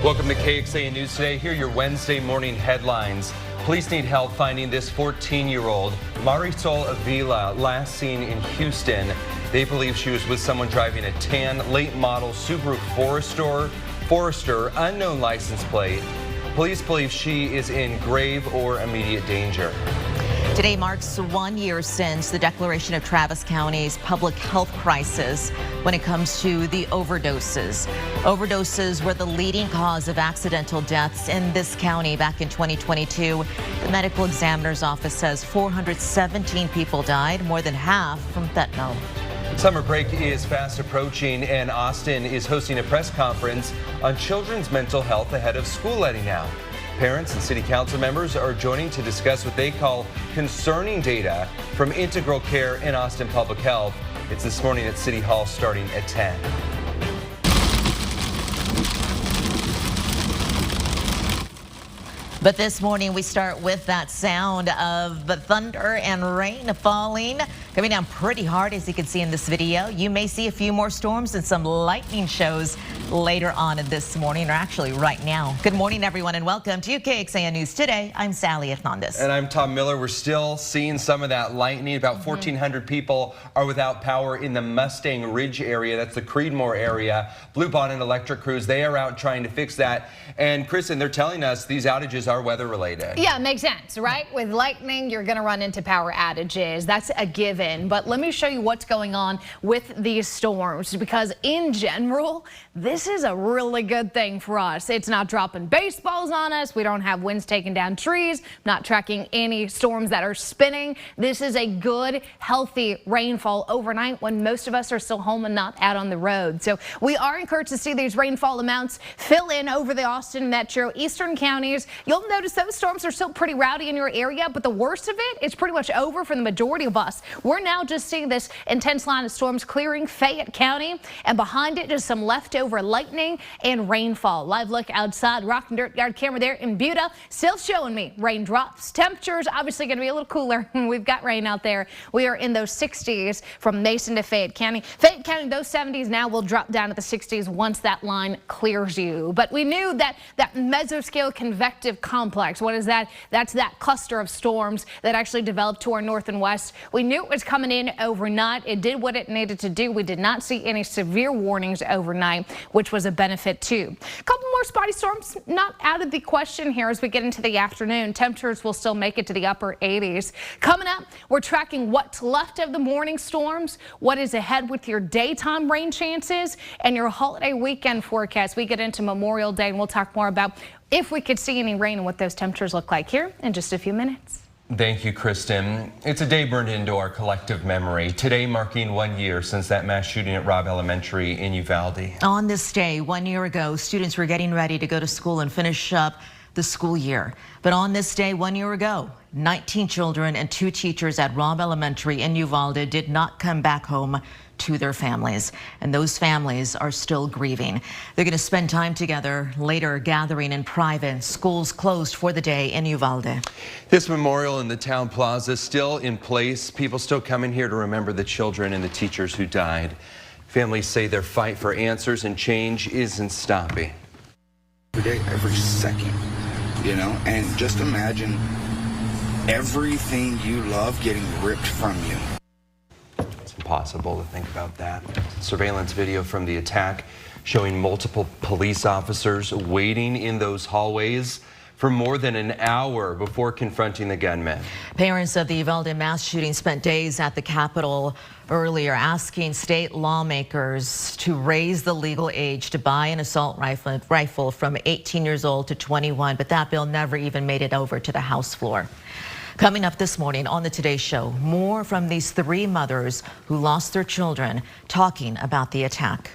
Welcome to KXAN News Today. Here are your Wednesday morning headlines. Police need help finding this 14-year-old Marisol Avila, last seen in Houston. They believe she was with someone driving a tan late model Subaru Forester, unknown license plate. Police believe she is in grave or immediate danger. Today marks 1 year since the declaration of Travis County's public health crisis when it comes to the overdoses. Overdoses were the leading cause of accidental deaths in this county back in 2022. The medical examiner's office says 417 people died, more than half from fentanyl. Summer break is fast approaching, and Austin is hosting a press conference on children's mental health ahead of school letting out. Parents and city council members are joining to discuss what they call concerning data from Integral Care in Austin Public Health. It's this morning at City Hall starting at 10. But this morning we start with that sound of the thunder and rain falling, coming down pretty hard, as you can see in this video. You may see a few more storms and some lightning shows later on this morning, or actually right now. Good morning, everyone, and welcome to KXAN News Today. I'm Sally Hernandez. And I'm Tom Miller. We're still seeing some of that lightning. About 1,400 people are without power in the Mustang Ridge area. That's the Creedmoor area. Blue Bonnet Electric crews, they are out trying to fix that. And Kristen, they're telling us these outages are weather related. Yeah, makes sense, right? With lightning, you're going to run into power outages. That's a given. But let me show you what's going on with these storms, because in general, this is a really good thing for us. It's not dropping baseballs on us. We don't have winds taking down trees, not tracking any storms that are spinning. This is a good, healthy rainfall overnight when most of us are still home and not out on the road. So we are encouraged to see these rainfall amounts fill in over the Austin metro, eastern counties. You'll notice those storms are still pretty rowdy in your area, but the worst of it is pretty much over for the majority of us. We're now just seeing this intense line of storms clearing Fayette County, and behind it just some leftover lightning and rainfall. Live look outside, Rock and Dirt Yard camera there in Buda, still showing me raindrops. Temperatures obviously going to be a little cooler. We've got rain out there. We are in those 60s from Mason to Fayette County. Fayette County, those 70s now will drop down to the 60s once that line clears you. But we knew that mesoscale convective complex, what is that? That's that cluster of storms that actually developed to our north and west. We knew it was coming in overnight. It did what it needed to do. We did not see any severe warnings overnight, which was a benefit too. A couple more spotty storms not out of the question here as we get into the afternoon. Temperatures will still make it to the upper 80s. Coming up, we're tracking what's left of the morning storms, what is ahead with your daytime rain chances, and your holiday weekend forecast. We get into Memorial Day, and we'll talk more about if we could see any rain and what those temperatures look like here in just a few minutes. Thank you, Kristen. It's a day burned into our collective memory. Today marking 1 year since that mass shooting at Robb Elementary in Uvalde. On this day 1 year ago, students were getting ready to go to school and finish up the school year. But on this day 1 year ago, 19 children and 2 teachers at Robb Elementary in Uvalde did not come back home to their families, and those families are still grieving. They're going to spend time together later, gathering in private. Schools closed for the day in Uvalde. This memorial in the town plaza is still in place. People still coming here to remember the children and the teachers who died. Families say their fight for answers and change isn't stopping. Every day, every second, you know, and just imagine everything you love getting ripped from you. Impossible to think about that. Surveillance video from the attack showing multiple police officers waiting in those hallways for more than an hour before confronting the gunman. Parents of the Uvalde mass shooting spent days at the Capitol earlier asking state lawmakers to raise the legal age to buy an assault rifle from 18 years old to 21, but that bill never even made it over to the House floor. Coming up this morning on the Today Show, more from these 3 mothers who lost their children talking about the attack.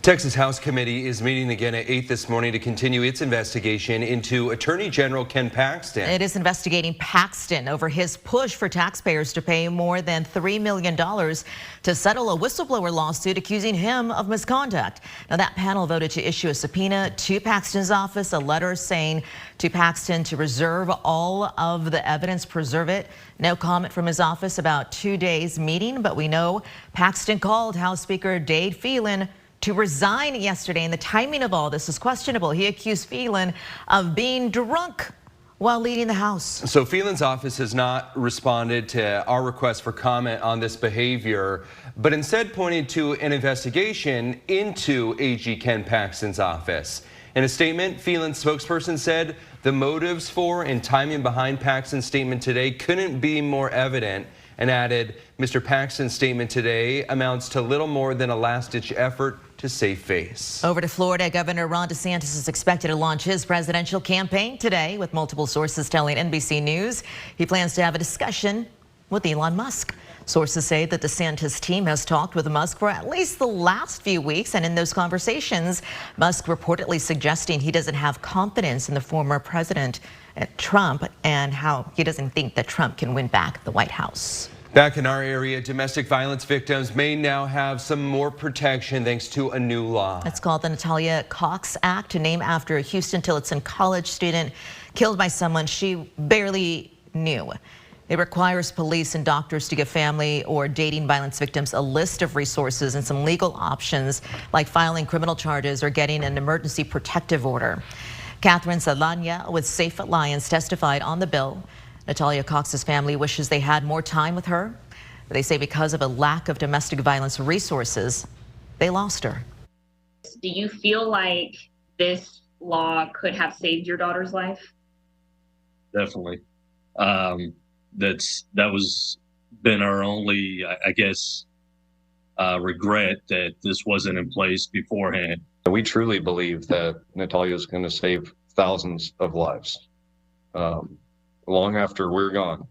Texas House Committee is meeting again at 8 this morning to continue its investigation into Attorney General Ken Paxton. It is investigating Paxton over his push for taxpayers to pay more than $3 million to settle a whistleblower lawsuit accusing him of misconduct. Now, that panel voted to issue a subpoena to Paxton's office, a letter saying to Paxton to reserve all of the evidence, preserve it. No comment from his office about 2 days meeting, but we know Paxton called House Speaker Dade Phelan to resign yesterday, and the timing of all this is questionable. He accused Phelan of being drunk while leading the House. So Phelan's office has not responded to our request for comment on this behavior, but instead pointed to an investigation into AG Ken Paxton's office. In a statement, Phelan's spokesperson said the motives for and timing behind Paxton's statement today couldn't be more evident, and added, Mr. Paxton's statement today amounts to little more than a last-ditch effort to save face. Over to Florida, Governor Ron DeSantis is expected to launch his presidential campaign today, with multiple sources telling NBC News he plans to have a discussion with Elon Musk. Sources say that DeSantis' team has talked with Musk for at least the last few weeks, and in those conversations, Musk reportedly suggesting he doesn't have confidence in the former president, Trump, and how he doesn't think that Trump can win back the White House. Back in our area, domestic violence victims may now have some more protection thanks to a new law. It's called the Natalia Cox Act, named after a Houston Tillotson College student killed by someone she barely knew. It requires police and doctors to give family or dating violence victims a list of resources and some legal options, like filing criminal charges or getting an emergency protective order. Catherine Salanya with Safe Alliance testified on the bill. Natalia Cox's family wishes they had more time with her. They say because of a lack of domestic violence resources, they lost her. Do you feel like this law could have saved your daughter's life? Definitely. That was been our only, I guess, regret that this wasn't in place beforehand. We truly believe that Natalia is going to save thousands of lives long after we're gone.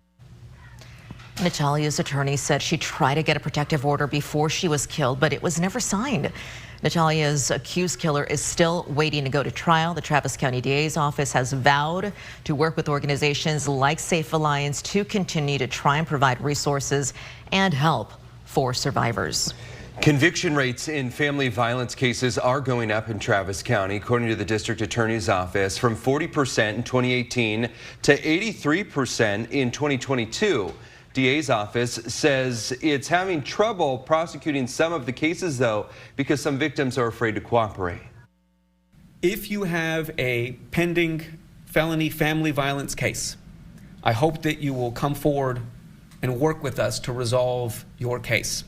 Natalia's attorney said she tried to get a protective order before she was killed, but it was never signed. Natalia's accused killer is still waiting to go to trial. The Travis County DA's office has vowed to work with organizations like Safe Alliance to continue to try and provide resources and help for survivors. Conviction rates in family violence cases are going up in Travis County, according to the district attorney's office, from 40% in 2018 to 83% in 2022. DA's office says it's having trouble prosecuting some of the cases, though, because some victims are afraid to cooperate. If you have a pending felony family violence case, I hope that you will come forward and work with us to resolve your case.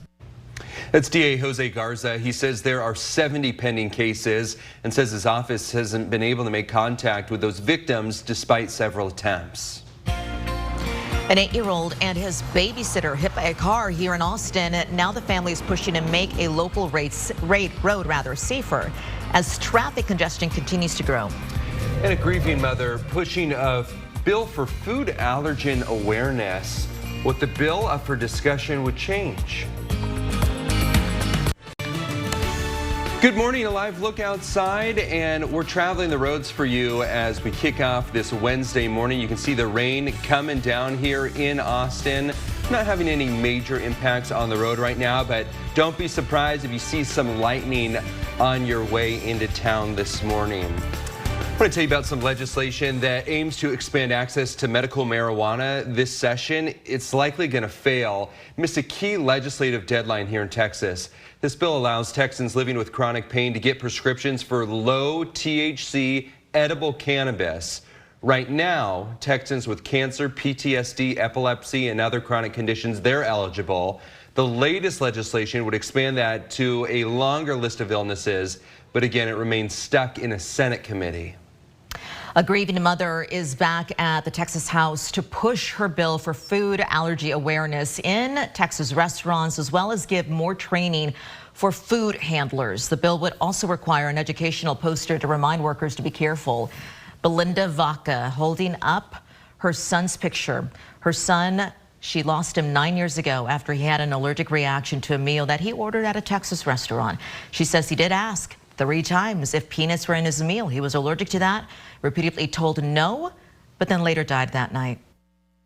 That's DA Jose Garza. He says there are 70 pending cases and says his office hasn't been able to make contact with those victims despite several attempts. An 8-year-old and his babysitter hit by a car here in Austin. Now the family is pushing to make a local road safer as traffic congestion continues to grow. And a grieving mother pushing a bill for food allergen awareness. What the bill up for discussion would change. Good morning, a live look outside, and we're traveling the roads for you as we kick off this Wednesday morning. You can see the rain coming down here in Austin. Not having any major impacts on the road right now, but don't be surprised if you see some lightning on your way into town this morning. I want to tell you about some legislation that aims to expand access to medical marijuana this session. It's likely going to fail. Missed a key legislative deadline here in Texas. This bill allows Texans living with chronic pain to get prescriptions for low THC edible cannabis. Right now, Texans with cancer, PTSD, epilepsy, and other chronic conditions, they're eligible. The latest legislation would expand that to a longer list of illnesses, but again, it remains stuck in a Senate committee. A grieving mother is back at the Texas House to push her bill for food allergy awareness in Texas restaurants, as well as give more training for food handlers. The bill would also require an educational poster to remind workers to be careful. Belinda Vaca holding up her son's picture. Her son, she lost him 9 years ago after he had an allergic reaction to a meal that he ordered at a Texas restaurant. She says he did ask 3 times if peanuts were in his meal. He was allergic to that, repeatedly told no, but then later died that night.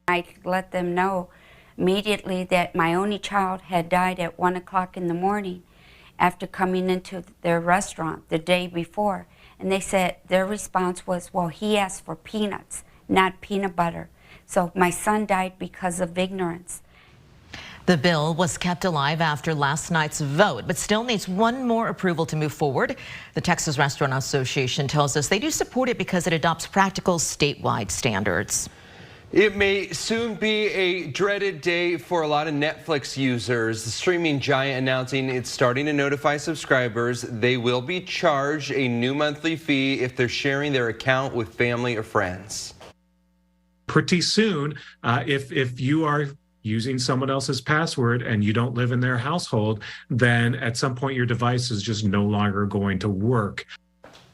I let them know immediately that my only child had died at 1 o'clock in the morning after coming into their restaurant the day before. And they said their response was, well, he asked for peanuts, not peanut butter. So my son died because of ignorance. The bill was kept alive after last night's vote, but still needs one more approval to move forward. The Texas Restaurant Association tells us they do support it because it adopts practical statewide standards. It may soon be a dreaded day for a lot of Netflix users. The streaming giant announcing it's starting to notify subscribers they will be charged a new monthly fee if they're sharing their account with family or friends. Pretty soon, if you are using someone else's password and you don't live in their household, then at some point your device is just no longer going to work.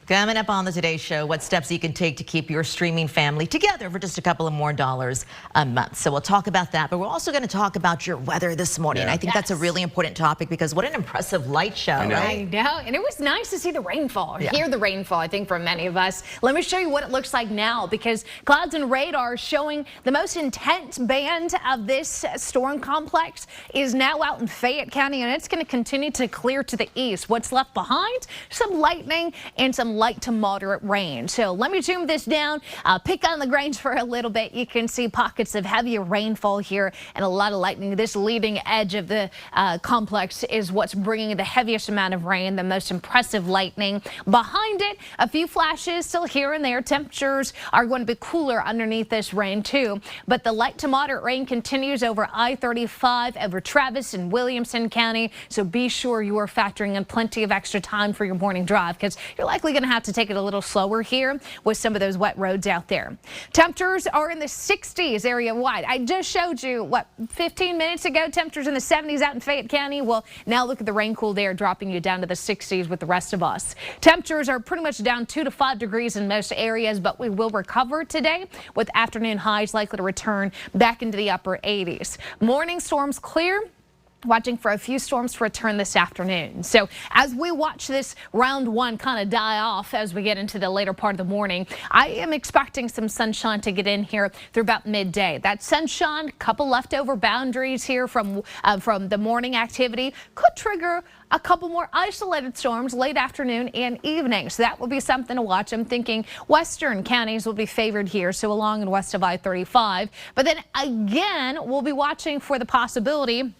Coming up on the Today Show, what steps you can take to keep your streaming family together for just a couple of more dollars a month. So we'll talk about that, but we're also going to talk about your weather this morning. Yeah. I think that's a really important topic because what an impressive light show, I right? know, and it was nice to see the rainfall, Yeah. hear the rainfall, I think, for many of us. Let me show you what it looks like now, because clouds and radar showing the most intense band of this storm complex is now out in Fayette County, and it's going to continue to clear to the east. What's left behind? Some lightning and some light to moderate rain. So let me zoom this down, pick on the grains for a little bit. You can see pockets of heavier rainfall here and a lot of lightning. This leading edge of the complex is what's bringing the heaviest amount of rain, the most impressive lightning. Behind it, a few flashes still here and there. Temperatures are going to be cooler underneath this rain too, but the light to moderate rain continues over I-35, over Travis and Williamson County. So be sure you are factoring in plenty of extra time for your morning drive, because you're likely going to have to take it a little slower here with some of those wet roads out there. Temperatures are in the 60s area wide. I just showed you, what, 15 minutes ago, temperatures in the 70s out in Fayette County. Well, now look at the rain cool there, dropping you down to the 60s with the rest of us. Temperatures are pretty much down 2 to 5 degrees in most areas, but we will recover today with afternoon highs likely to return back into the upper 80s. Morning storms clear. Watching for a few storms to return this afternoon. So as we watch this round one kind of die off as we get into the later part of the morning, I am expecting some sunshine to get in here through about midday. That sunshine, couple leftover boundaries here from the morning activity could trigger a couple more isolated storms late afternoon and evening. So that will be something to watch. I'm thinking western counties will be favored here, so along and west of I-35. But then again, we'll be watching for the possibility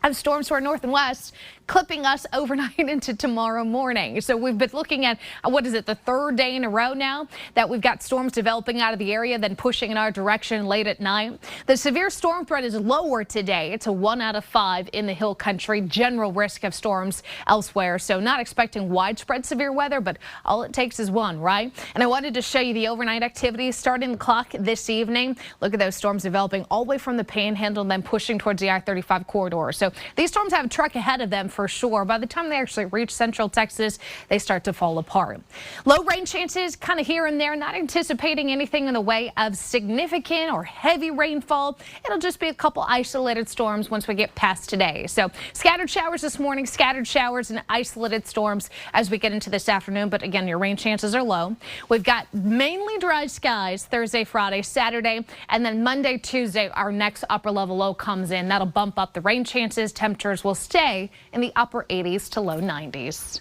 of storms to our north and west, clipping us overnight into tomorrow morning. So we've been looking at, what is it, the third day in a row now that we've got storms developing out of the area, then pushing in our direction late at night. The severe storm threat is lower today. It's a 1 out of 5 in the hill country. General risk of storms elsewhere. So not expecting widespread severe weather, but all it takes is one, right? And I wanted to show you the overnight activity starting the clock this evening. Look at those storms developing all the way from the Panhandle and then pushing towards the I-35 corridor. So these storms have a truck ahead of them for sure. By the time they actually reach Central Texas, they start to fall apart. Low rain chances kind of here and there, not anticipating anything in the way of significant or heavy rainfall. It'll just be a couple isolated storms once we get past today. So scattered showers this morning, scattered showers and isolated storms as we get into this afternoon. But again, your rain chances are low. We've got mainly dry skies Thursday, Friday, Saturday, and then Monday, Tuesday, our next upper level low comes in. That'll bump up the rain chances. Temperatures will stay in the upper 80s to low 90s.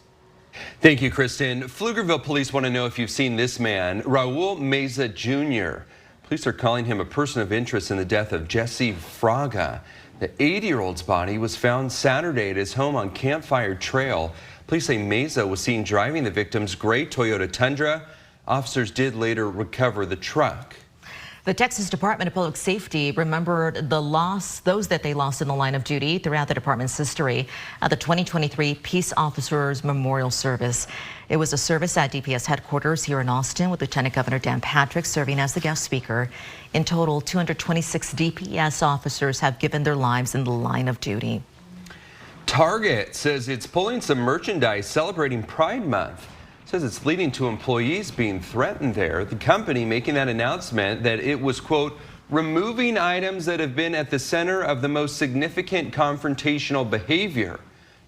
Thank you, Kristen. Pflugerville police want to know if you've seen this man, Raul Meza Jr. Police are calling him a person of interest in the death of Jesse Fraga. The 80-year-old's body was found Saturday at his home on Campfire Trail. Police say Meza was seen driving the victim's gray Toyota Tundra. Officers did later recover the truck. The Texas Department of Public Safety remembered those that they lost in the line of duty throughout the department's history at the 2023 Peace Officers Memorial Service. It was a service at DPS headquarters here in Austin with Lieutenant Governor Dan Patrick serving as the guest speaker. In total, 226 DPS officers have given their lives in the line of duty. Target says it's pulling some merchandise celebrating Pride Month. Says it's leading to employees being threatened there. The company making that announcement that it was, quote, removing items that have been at the center of the most significant confrontational behavior.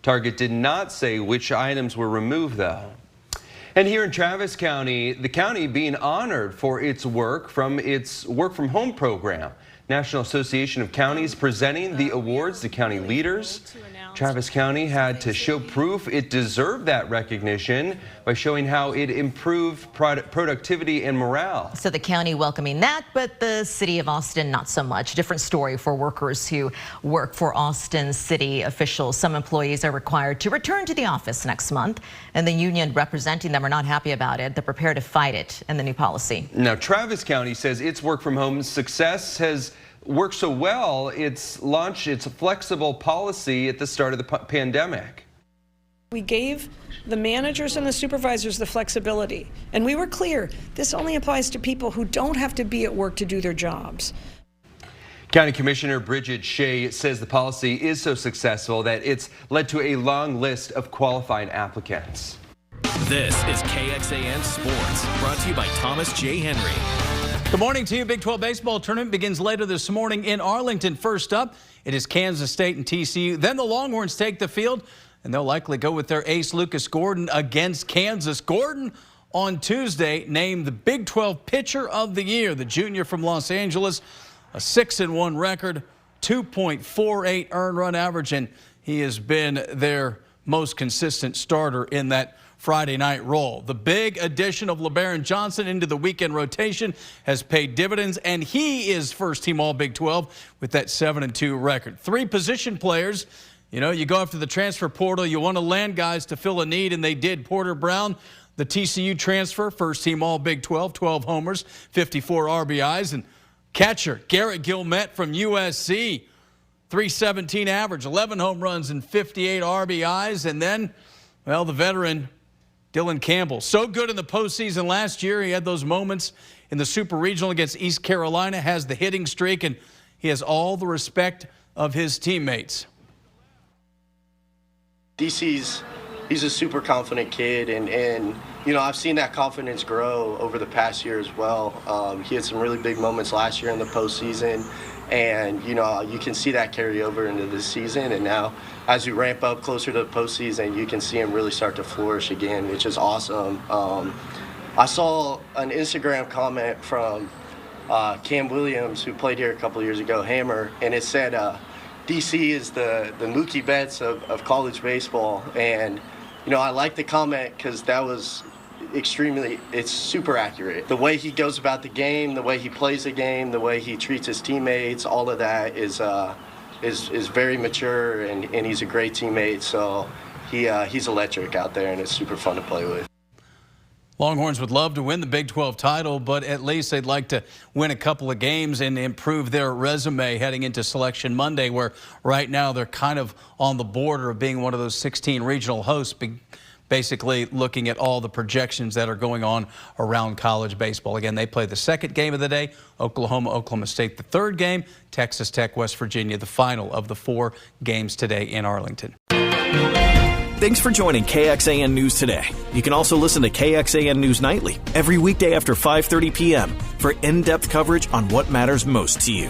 Target did not say which items were removed, though. And here in Travis County, the county being honored for its work from home program. National Association of Counties presenting the awards to county leaders. Travis County had to show proof it deserved that recognition by showing how it improved productivity and morale. So the county welcoming that, but the city of Austin not so much. Different story for workers who work for Austin city officials. Some employees are required to return to the office next month, and the union representing them are not happy about it. They're prepared to fight it in the new policy. Now, Travis County says its work from home success has worked so well, it's launched its flexible policy at the start of the pandemic. We gave the managers and the supervisors the flexibility, and we were clear, this only applies to people who don't have to be at work to do their jobs. County Commissioner Bridget Shea says the policy is so successful that it's led to a long list of qualified applicants. This is KXAN Sports, brought to you by Thomas J. Henry. Good morning to you. Big 12 baseball tournament begins later this morning in Arlington. First up, it is Kansas State and TCU. Then the Longhorns take the field, and they'll likely go with their ace Lucas Gordon against Kansas. Gordon on Tuesday named the Big 12 Pitcher of the Year. The junior from Los Angeles, a 6-1 record, 2.48 earned run average, and he has been their most consistent starter in that Friday night role. The big addition of LeBaron Johnson into the weekend rotation has paid dividends, and he is first team All Big 12 with that 7-2 record. 3 position players. You know, you go after the transfer portal, you want to land guys to fill a need, and they did. Porter Brown, the TCU transfer, first team All Big 12, 12 homers, 54 RBIs, and catcher Garrett Gilmette from USC, 317 average, 11 home runs and 58 RBIs, and then, well, the veteran Dylan Campbell, so good in the postseason last year. He had those moments in the Super Regional against East Carolina, has the hitting streak, and he has all the respect of his teammates. DC's, he's a super confident kid, and you know, I've seen that confidence grow over the past year as well. He had some really big moments last year in the postseason, and you know, you can see that carry over into this season, and now as we ramp up closer to the postseason, you can see him really start to flourish again, which is awesome. I saw an Instagram comment from Cam Williams, who played here a couple years ago, Hammer, and it said DC is the Mookie Betts of college baseball. And you know, I like the comment because that was it's super accurate. The way he goes about the game, the way he plays the game, the way he treats his teammates, all of that is very mature, and he's a great teammate. So he's electric out there, and it's super fun to play with. Longhorns would love to win the Big 12 title, but at least they'd like to win a couple of games and improve their resume heading into Selection Monday, where right now they're kind of on the border of being one of those 16 regional hosts, basically looking at all the projections that are going on around college baseball. Again, they play the second game of the day, Oklahoma State the third game, Texas Tech, West Virginia, the final of the 4 games today in Arlington. Thanks for joining KXAN News today. You can also listen to KXAN News Nightly every weekday after 5:30 p.m. for in-depth coverage on what matters most to you.